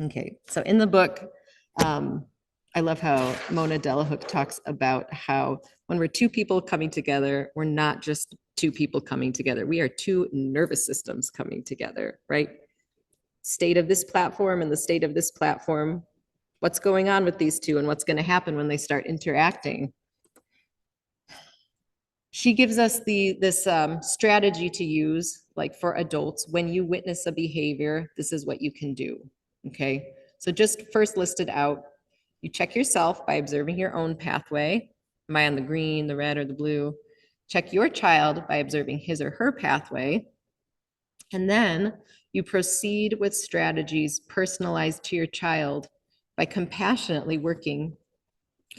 Okay, so in the book, I love how Mona Delahook talks about how when we're two people coming together, we're not just two people coming together. We are two nervous systems coming together, right? State of this platform and the state of this platform. What's going on with these two and what's going to happen when they start interacting? She gives us this strategy to use, like for adults, when you witness a behavior, this is what you can do, okay? So just first listed out, you check yourself by observing your own pathway. Am I on the green, the red, or the blue? Check your child by observing his or her pathway. And then you proceed with strategies personalized to your child by compassionately working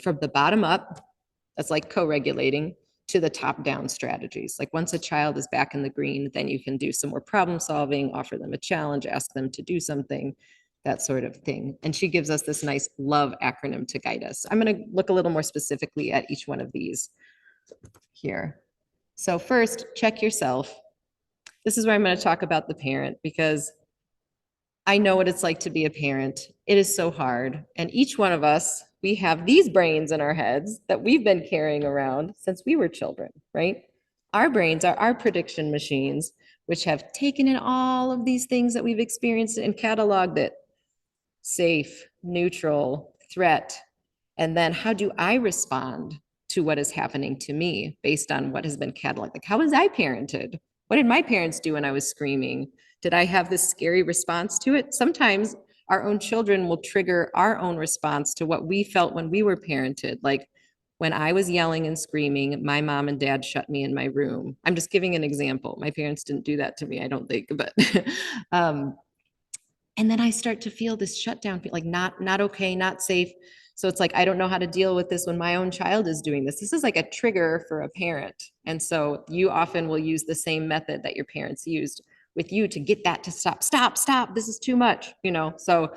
from the bottom up, that's like co-regulating, to the top-down strategies. Like once a child is back in the green, then you can do some more problem solving, offer them a challenge, ask them to do something, that sort of thing. And she gives us this nice love acronym to guide us. I'm going to look a little more specifically at each one of these here. So first, check yourself. This is where I'm going to talk about the parent, because I know what it's like to be a parent. It is so hard. And each one of us, we have these brains in our heads that we've been carrying around since we were children, right? Our brains are our prediction machines, which have taken in all of these things that we've experienced and cataloged it. Safe, neutral, threat. And then how do I respond to what is happening to me based on what has been cataloged? Like, how was I parented? What did my parents do when I was screaming? Did I have this scary response to it? Sometimes our own children will trigger our own response to what we felt when we were parented. Like when I was yelling and screaming, my mom and dad shut me in my room. I'm just giving an example. My parents didn't do that to me, I don't think, but and then I start to feel this shutdown, like not okay, not safe. So it's like, I don't know how to deal with this when my own child is doing this. This is like a trigger for a parent. And so you often will use the same method that your parents used with you to get that to stop. This is too much, So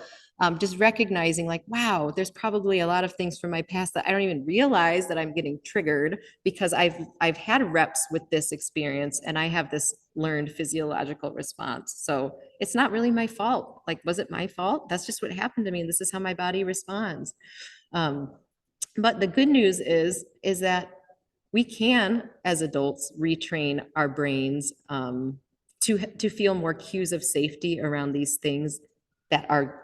just recognizing like, wow, there's probably a lot of things from my past that I don't even realize that I'm getting triggered because I've had reps with this experience and I have this learned physiological response. So it's not really my fault. Like, was it my fault? That's just what happened to me. And this is how my body responds. But the good news is that we can, as adults, retrain our brains to feel more cues of safety around these things that are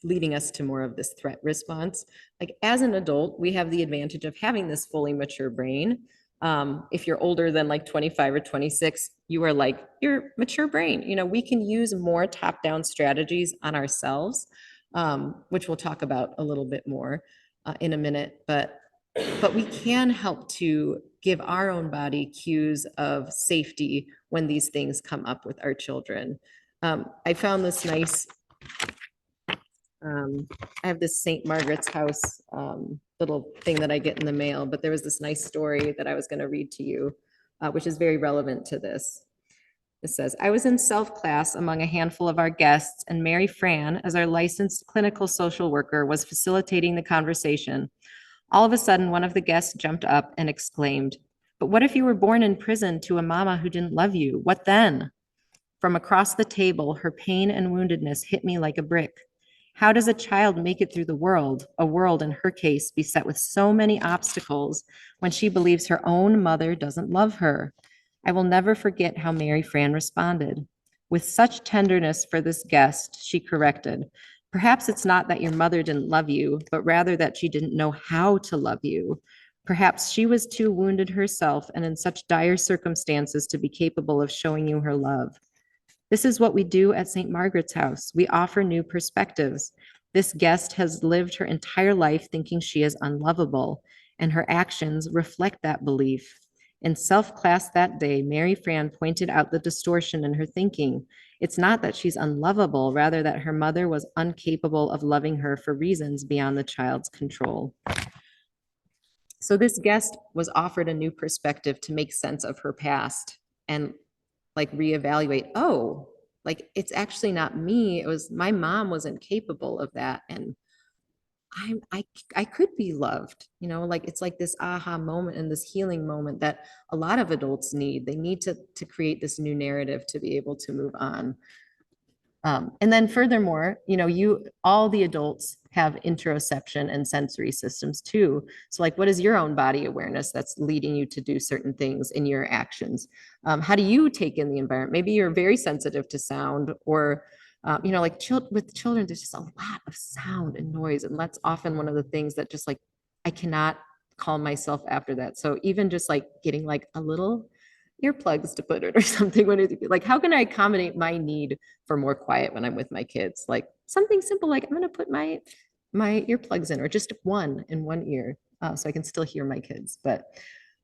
leading us to more of this threat response. Like as an adult, we have the advantage of having this fully mature brain. If you're older than like 25 or 26, you are like your mature brain. We can use more top-down strategies on ourselves, which we'll talk about a little bit more in a minute. But we can help to give our own body cues of safety when these things come up with our children. I found this nice, I have this St. Margaret's House little thing that I get in the mail, but there was this nice story that I was going to read to you, which is very relevant to this. It says, I was in self class among a handful of our guests, and Mary Fran, as our licensed clinical social worker, was facilitating the conversation. All of a sudden, one of the guests jumped up and exclaimed, but what if you were born in prison to a mama who didn't love you? What then? From across the table, her pain and woundedness hit me like a brick. How does a child make it through the world, a world in her case beset with so many obstacles, when she believes her own mother doesn't love her? I will never forget how Mary Fran responded. With such tenderness for this guest, she corrected, perhaps it's not that your mother didn't love you, but rather that she didn't know how to love you. Perhaps she was too wounded herself and in such dire circumstances to be capable of showing you her love. This is what we do at St. Margaret's House. We offer new perspectives. This guest has lived her entire life thinking she is unlovable, and her actions reflect that belief. In self-class that day, Mary Fran pointed out the distortion in her thinking. It's not that she's unlovable, rather that her mother was incapable of loving her for reasons beyond the child's control. So this guest was offered a new perspective to make sense of her past and like reevaluate, oh, like it's actually not me. It was my mom wasn't capable of that. And I could be loved, like it's like this aha moment and this healing moment that a lot of adults need. They need to create this new narrative to be able to move on. And then furthermore, all the adults have interoception and sensory systems too. So like, what is your own body awareness that's leading you to do certain things in your actions? How do you take in the environment? Maybe you're very sensitive to sound, or like with children, there's just a lot of sound and noise. And that's often one of the things that just like, I cannot calm myself after that. So even just like getting like a little earplugs to put it or something, when it's like, how can I accommodate my need for more quiet when I'm with my kids? Like something simple, like I'm going to put my earplugs in, or just one in one ear, so I can still hear my kids. But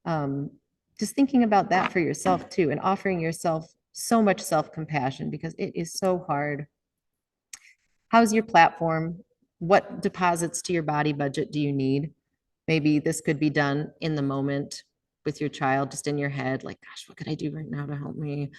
um, just thinking about that for yourself too, and offering yourself so much self-compassion, because it is so hard. How's your platform? What deposits to your body budget do you need? Maybe this could be done in the moment with your child, just in your head, like, gosh, what could I do right now to help me?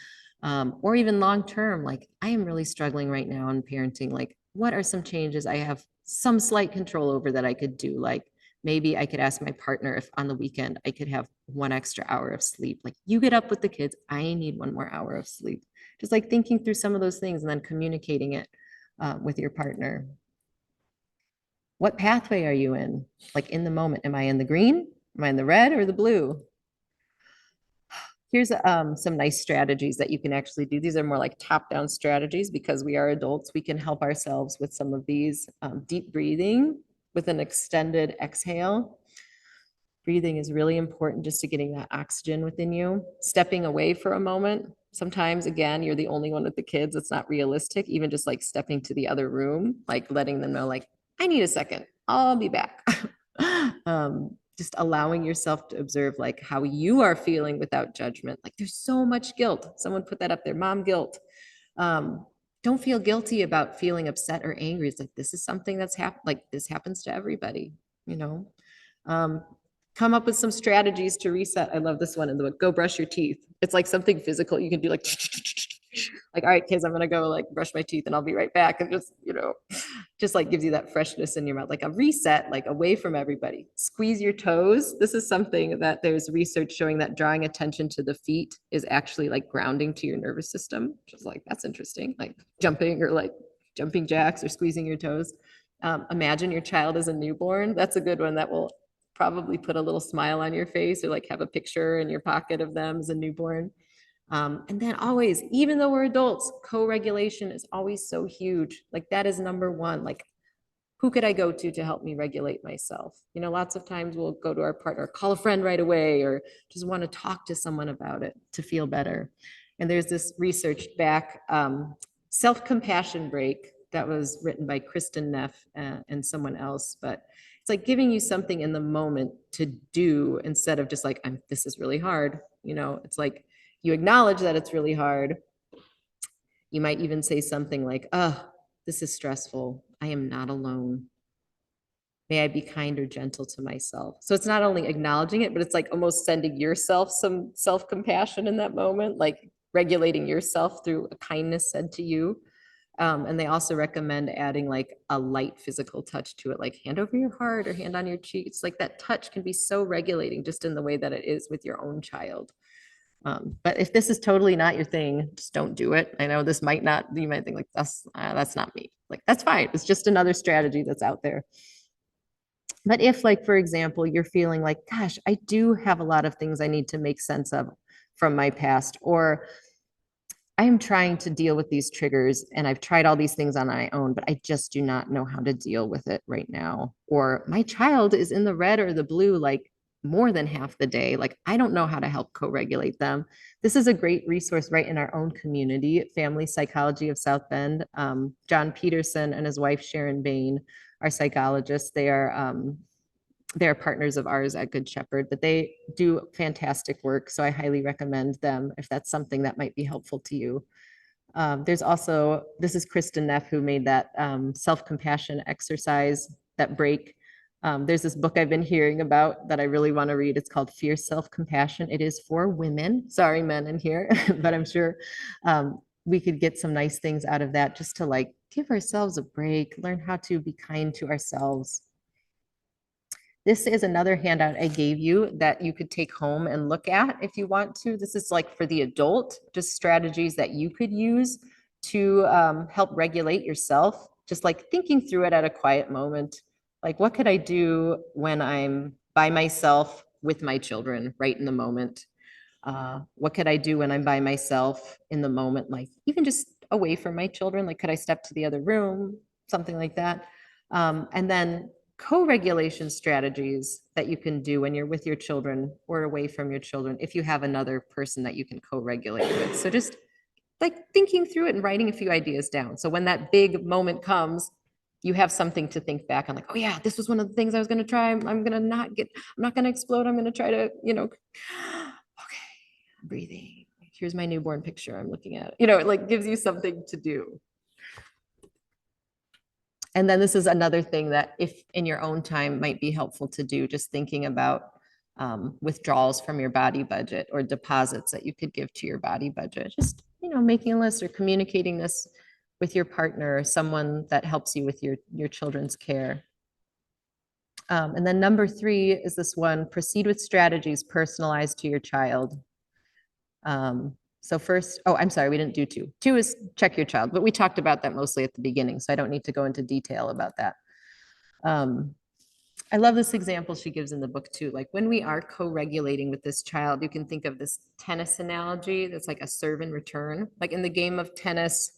Or even long term, like, I am really struggling right now in parenting. Like, what are some changes I have some slight control over that I could do? Like, maybe I could ask my partner if on the weekend I could have 1 extra hour of sleep. Like, you get up with the kids, I need 1 more hour of sleep. Just like thinking through some of those things and then communicating it with your partner. What pathway are you in? Like in the moment, am I in the green? Am I in the red or the blue? Here's some nice strategies that you can actually do. These are more like top-down strategies, because we are adults. We can help ourselves with some of these. Deep breathing with an extended exhale. Breathing is really important just to getting that oxygen within you. Stepping away for a moment. Sometimes, again, you're the only one with the kids. It's not realistic. Even just like stepping to the other room, like letting them know, like, I need a second. I'll be back. Just allowing yourself to observe like how you are feeling without judgment. Like there's so much guilt. Someone put that up there, mom guilt. Don't feel guilty about feeling upset or angry. It's like, this is something that's happened. Like this happens to everybody, you know? Um, Come up with some strategies to reset. I love this one in the book. Go brush your teeth. It's like something physical. You can do like, all right, kids, I'm gonna go like brush my teeth and I'll be right back. And just like gives you that freshness in your mouth, like a reset, like away from everybody. Squeeze your toes. This is something that there's research showing that drawing attention to the feet is actually like grounding to your nervous system. Just like, that's interesting. Like jumping or like jumping jacks or squeezing your toes. Imagine your child as a newborn. That's a good one that will probably put a little smile on your face, or like have a picture in your pocket of them as a newborn. And then always, even though we're adults, co-regulation is always so huge. Like that is number one. Like, who could I go to help me regulate myself? Lots of times we'll go to our partner, call a friend right away, or just want to talk to someone about it to feel better. And there's this research back, self-compassion break, that was written by Kristen Neff and someone else, but it's like giving you something in the moment to do instead of just like, this is really hard. It's like you acknowledge that it's really hard. You might even say something like, oh, this is stressful. I am not alone. May I be kind or gentle to myself. So it's not only acknowledging it, but it's like almost sending yourself some self-compassion in that moment, like regulating yourself through a kindness said to you. And they also recommend adding like a light physical touch to it, like hand over your heart or hand on your cheeks. Like that touch can be so regulating just in the way that it is with your own child. But if this is totally not your thing, just don't do it. I know this might not, you might think like, that's not me. Like, that's fine. It's just another strategy that's out there. But if like, for example, you're feeling like, gosh, I do have a lot of things I need to make sense of from my past, or I am trying to deal with these triggers and I've tried all these things on my own, but I just do not know how to deal with it right now. Or my child is in the red or the blue, like more than half the day. Like I don't know how to help co-regulate them. This is a great resource right in our own community, Family Psychology of South Bend. John Peterson and his wife, Sharon Bain, are psychologists. They're partners of ours at Good Shepherd, but they do fantastic work. So I highly recommend them if that's something that might be helpful to you. There's also, this is Kristen Neff who made that self-compassion exercise, that break. There's this book I've been hearing about that I really want to read. It's called Fierce Self-Compassion. It is for women. Sorry, men in here, but I'm sure we could get some nice things out of that, just to like give ourselves a break, learn how to be kind to ourselves. This is another handout I gave you that you could take home and look at if you want to. This is like for the adult, just strategies that you could use to help regulate yourself, just like thinking through it at a quiet moment. Like, what could I do when I'm by myself with my children right in the moment? What could I do when I'm by myself in the moment? Like, even just away from my children, like, could I step to the other room? Something like that. And then co-regulation strategies that you can do when you're with your children or away from your children if you have another person that you can co-regulate with. So just like thinking through it and writing a few ideas down. So when that big moment comes, you have something to think back on, like, oh yeah, this was one of the things I was going to try. I'm going to not get, I'm not going to explode. I'm going to try to, okay, breathing. Here's my newborn picture I'm looking at. It like gives you something to do. And then this is another thing that if in your own time might be helpful to do, just thinking about withdrawals from your body budget or deposits that you could give to your body budget. Just, making a list or communicating this with your partner or someone that helps you with your children's care. And then number 3 is this one, proceed with strategies personalized to your child. So first, I'm sorry, we didn't do 2. 2 is check your child, but we talked about that mostly at the beginning, so I don't need to go into detail about that. I love this example she gives in the book too. Like when we are co-regulating with this child, you can think of this tennis analogy that's like a serve and return. Like in the game of tennis,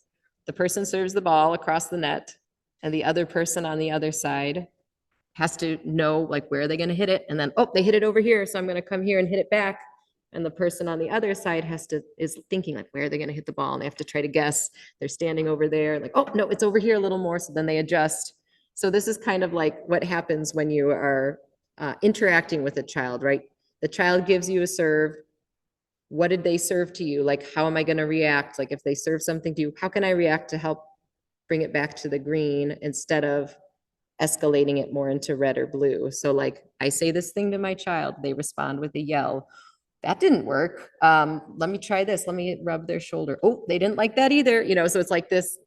the person serves the ball across the net and the other person on the other side has to know like where are they going to hit it, and then they hit it over here, so I'm going to come here and hit it back. And the person on the other side is thinking like, where are they going to hit the ball? And they have to try to guess. They're standing over there like, oh no, it's over here a little more. So then they adjust. So this is kind of like what happens when you are interacting with a child, right? The child gives you a serve. What did they serve to you? Like, how am I going to react? Like if they serve something to you, how can I react to help bring it back to the green instead of escalating it more into red or blue? So like I say this thing to my child, they respond with a yell. That didn't work. Let me try this. Let me rub their shoulder. Oh, they didn't like that either. So it's like this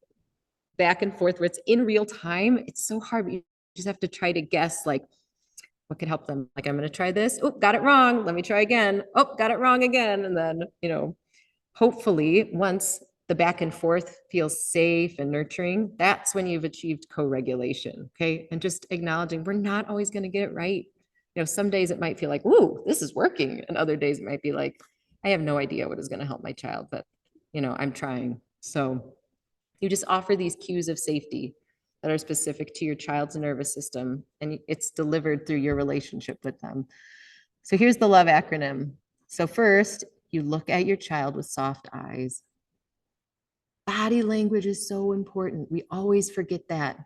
back and forth where it's in real time. It's so hard. You just have to try to guess like what could help them. Like I'm going to try this. Oh, got it wrong. Let me try again. Oh, got it wrong again. And then, hopefully once the back and forth feels safe and nurturing, that's when you've achieved co-regulation. Okay. And just acknowledging we're not always going to get it right. Some days it might feel like, ooh, this is working. And other days it might be like, I have no idea what is going to help my child, but I'm trying. So you just offer these cues of safety that are specific to your child's nervous system, and it's delivered through your relationship with them. So here's the love acronym. So first, you look at your child with soft eyes. Body language is so important. We always forget that.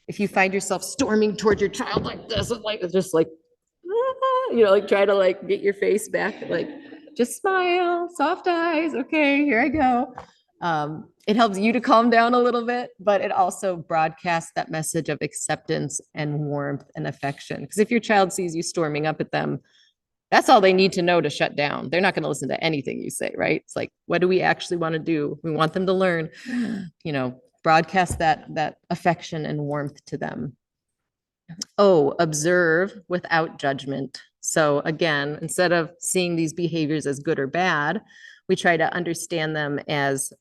If you find yourself storming towards your child like this, like just like, like try to like get your face back, like just smile, soft eyes. Okay, here I go. It helps you to calm down a little bit, but it also broadcasts that message of acceptance and warmth and affection. Because if your child sees you storming up at them, that's all they need to know to shut down. They're not going to listen to anything you say, right? It's like, what do we actually want to do? We want them to learn, broadcast that affection and warmth to them. Observe without judgment. So again, instead of seeing these behaviors as good or bad, we try to understand them as,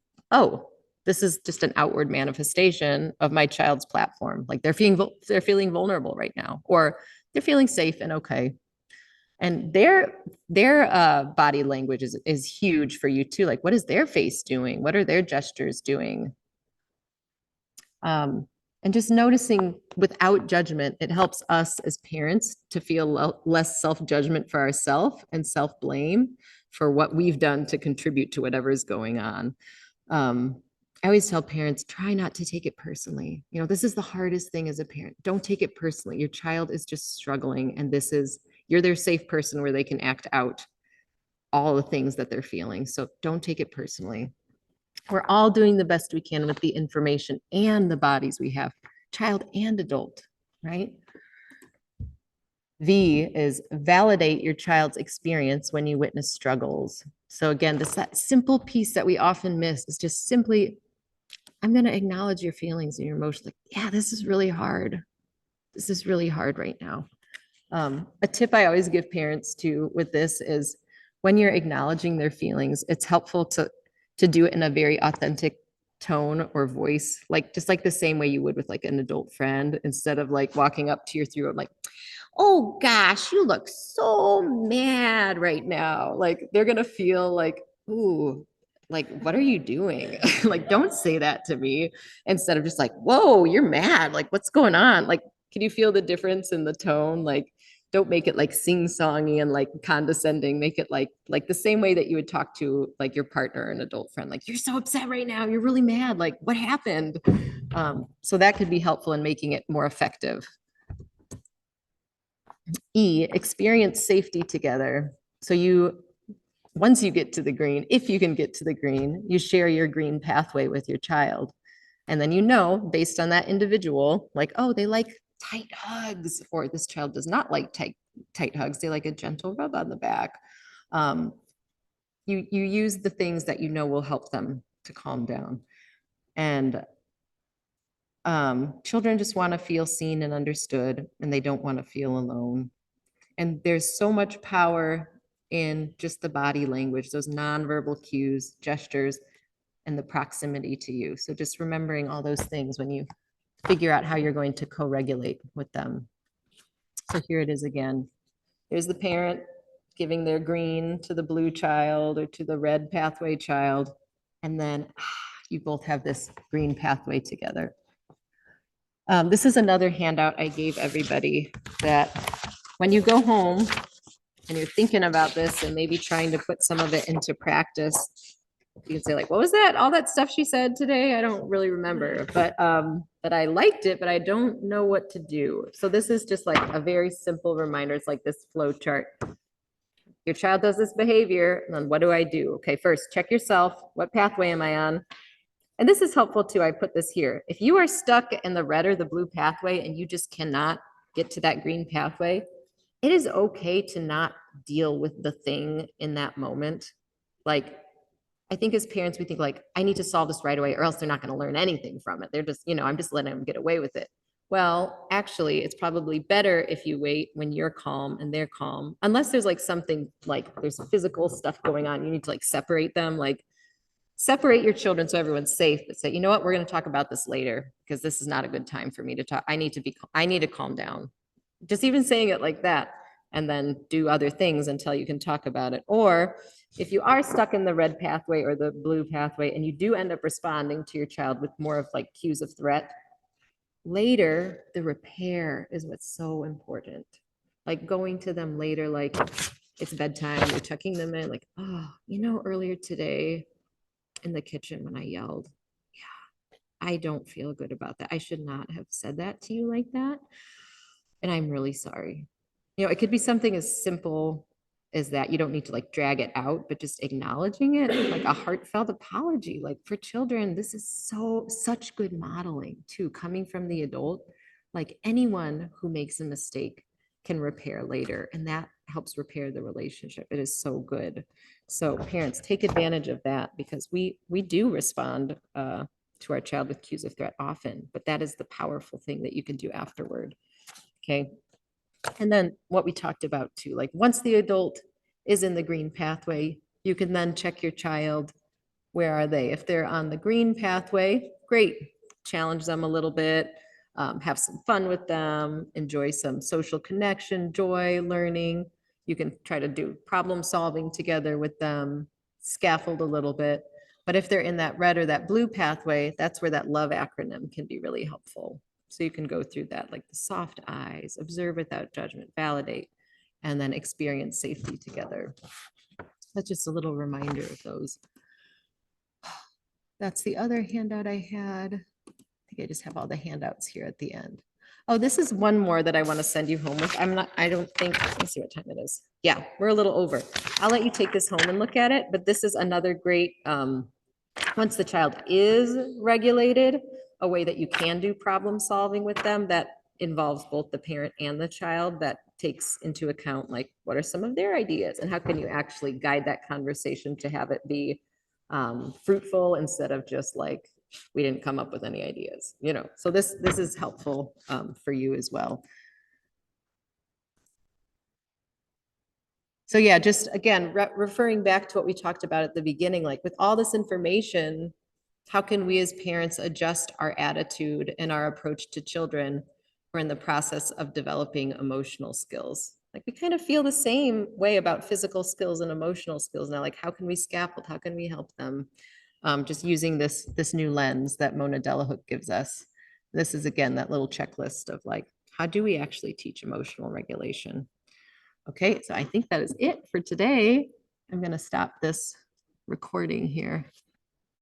this is just an outward manifestation of my child's platform. Like they're feeling vulnerable right now, or they're feeling safe and okay. And their body language is huge for you too. Like, what is their face doing? What are their gestures doing? And just noticing without judgment, it helps us as parents to feel less self-judgment for ourselves and self-blame for what we've done to contribute to whatever is going on. I always tell parents, try not to take it personally. This is the hardest thing as a parent. Don't take it personally. Your child is just struggling, and you're their safe person where they can act out all the things that they're feeling. So don't take it personally. We're all doing the best we can with the information and the bodies we have, child and adult, right? V is validate your child's experience when you witness struggles. So again, that simple piece that we often miss is just simply, I'm going to acknowledge your feelings and your emotions. Like, yeah, this is really hard. This is really hard right now. A tip I always give parents too with this is when you're acknowledging their feelings, it's helpful to do it in a very authentic tone or voice, like just like the same way you would with like an adult friend, instead of like walking up to your 3-year-old like, oh gosh, you look so mad right now. Like they're gonna feel like, ooh, like what are you doing? Like don't say that to me, instead of just like, whoa, you're mad. Like what's going on? Like, can you feel the difference in the tone? Like don't make it like sing-songy and like condescending. Make it like the same way that you would talk to like your partner, an adult friend. Like you're so upset right now. You're really mad. Like what happened? So that could be helpful in making it more effective. E, experience safety together. So once you get to the green, if you can get to the green, you share your green pathway with your child. And then you know, based on that individual, like, oh, they like tight hugs, or this child does not like tight hugs. They like a gentle rub on the back. You use the things that you know will help them to calm down. And children just want to feel seen and understood, and they don't want to feel alone. And there's so much power in just the body language, those nonverbal cues, gestures, and the proximity to you. So just remembering all those things when you figure out how you're going to co-regulate with them. So here it is again. There's the parent giving their green to the blue child or to the red pathway child. And then you both have this green pathway together. This is another handout I gave everybody, that when you go home and you're thinking about this and maybe trying to put some of it into practice, you can say like, what was that? All that stuff she said today? I don't really remember, but I liked it, but I don't know what to do. So this is just like a very simple reminder. It's like this flow chart. Your child does this behavior, and then what do I do? Okay, first check yourself. What pathway am I on? And this is helpful too. I put this here. If you are stuck in the red or the blue pathway and you just cannot get to that green pathway, it is okay to not deal with the thing in that moment. Like, I think as parents, we think like, I need to solve this right away or else they're not going to learn anything from it. They're just, I'm just letting them get away with it. Well, actually, it's probably better if you wait when you're calm and they're calm, unless there's like something like there's physical stuff going on. You need to like separate them, like separate your children so everyone's safe, but say, you know what, we're going to talk about this later because this is not a good time for me to talk. I need to calm down. Just even saying it like that, and then do other things until you can talk about it. Or if you are stuck in the red pathway or the blue pathway and you do end up responding to your child with more of like cues of threat, later the repair is what's so important. Like going to them later, like it's bedtime, you're tucking them in, like, oh, earlier today in the kitchen when I yelled, yeah, I don't feel good about that. I should not have said that to you like that. And I'm really sorry. It could be something as simple as that. You don't need to like drag it out, but just acknowledging it, like a heartfelt apology. Like for children, this is such good modeling too, coming from the adult. Like anyone who makes a mistake can repair later, and that helps repair the relationship. It is so good. So parents, take advantage of that, because we do respond to our child with cues of threat often, but that is the powerful thing that you can do afterward. Okay. And then what we talked about too, like once the adult is in the green pathway, you can then check your child. Where are they? If they're on the green pathway, great. Challenge them a little bit, have some fun with them, enjoy some social connection, joy, learning. You can try to do problem solving together with them, scaffold a little bit. But if they're in that red or that blue pathway, that's where that love acronym can be really helpful. So you can go through that, like the soft eyes, observe without judgment, validate, and then experience safety together. That's just a little reminder of those. That's the other handout I had. I think I just have all the handouts here at the end. Oh, this is one more that I want to send you home with. I don't think, let's see what time it is. Yeah, we're a little over. I'll let you take this home and look at it, but this is another great, once the child is regulated, a way that you can do problem solving with them that involves both the parent and the child, that takes into account like what are some of their ideas and how can you actually guide that conversation to have it be fruitful instead of just like we didn't come up with any ideas, so this is helpful for you as well. So yeah, just again referring back to what we talked about at the beginning, like with all this information, How can we as parents adjust our attitude and our approach to children who are in the process of developing emotional skills? Like we kind of feel the same way about physical skills and emotional skills now. Like how can we scaffold? How can we help them? Just using this new lens that Mona Delahook gives us. This is again that little checklist of like, how do we actually teach emotional regulation? Okay, so I think that is it for today. I'm going to stop this recording here.